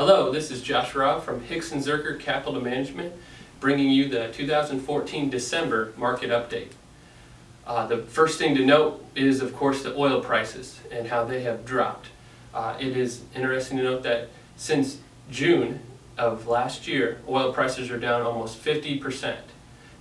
Hello, this is Josh Robb from Hixon Zuercher Capital Management, bringing you the 2014 December market update. The first thing to note is, of course, the oil prices and how they have dropped. It is interesting to note that since June of last year, oil prices are down almost 50%.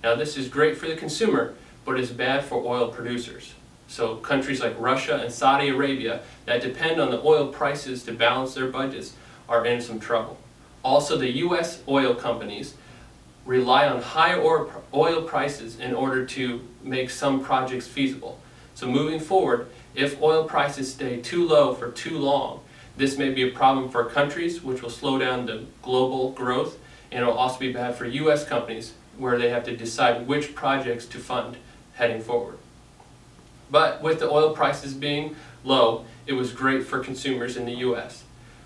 Now, this is great for the consumer, but it's bad for oil producers. So countries like Russia and Saudi Arabia that depend on the oil prices to balance their budgets are in some trouble. Also, the U.S. oil companies rely on high oil prices in order to make some projects feasible. So moving forward, if oil prices stay too low for too long, this may be a problem for countries, which will slow down the global growth, and it will also be bad for U.S. companies, where they have to decide which projects to fund heading forward. But with the oil prices being low, it was great for consumers in the U.S.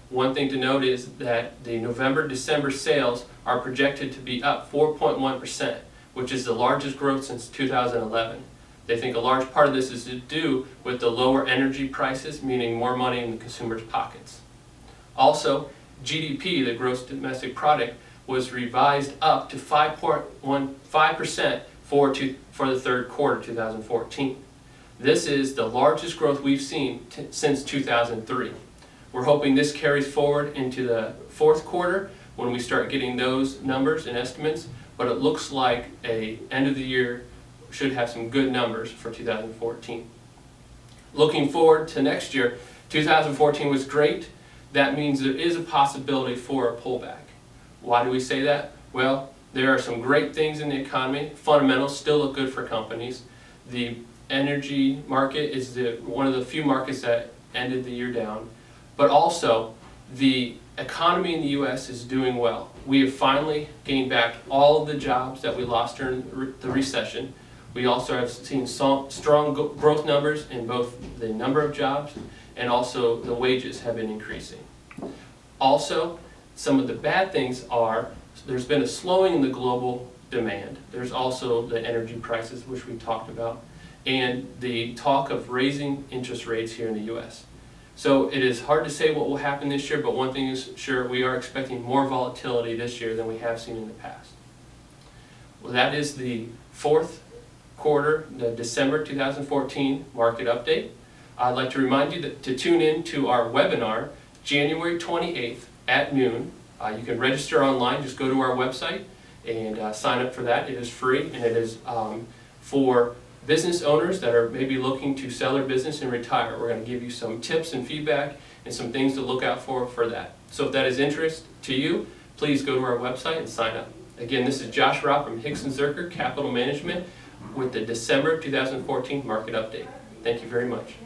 One thing to note is that the November-December sales are projected to be up 4.1%, which is the largest growth since 2011. They think a large part of this is to do with the lower energy prices, meaning more money in the consumer's pockets. Also, GDP, the gross domestic product, was revised up to 5.15% for the third quarter 2014. This is the largest growth we've seen since 2003. We're hoping this carries forward into the fourth quarter when we start getting those numbers and estimates, but it looks like a end of the year should have some good numbers for 2014. Looking forward to next year, 2014 was great. That means there is a possibility for a pullback. Why do we say that? Well, there are some great things in the economy. Fundamentals still look good for companies. The energy market is one of the few markets that ended the year down. But also, the economy in the U.S. is doing well. We have finally gained back all of the jobs that we lost during the recession. We also have seen strong growth numbers in both the number of jobs and also the wages have been increasing. Also, some of the bad things are there's been a slowing in the global demand. There's also the energy prices, which we talked about, and the talk of raising interest rates here in the U.S. So it is hard to say what will happen this year, but one thing is sure, we are expecting more volatility this year than we have seen in the past. Well, that is the fourth quarter, the December 2014 market update. I'd like to remind you to tune in to our webinar January 28th at noon. You can register online, just go to our website and sign up for that. It is free, and it is for business owners that are maybe looking to sell their business and retire. We're going to give you some tips and feedback and some things to look out for that. So if that is interest to you, please go to our website and sign up. Again, this is Josh Robb from Hixon Zuercher Capital Management with the December 2014 market update. Thank you very much.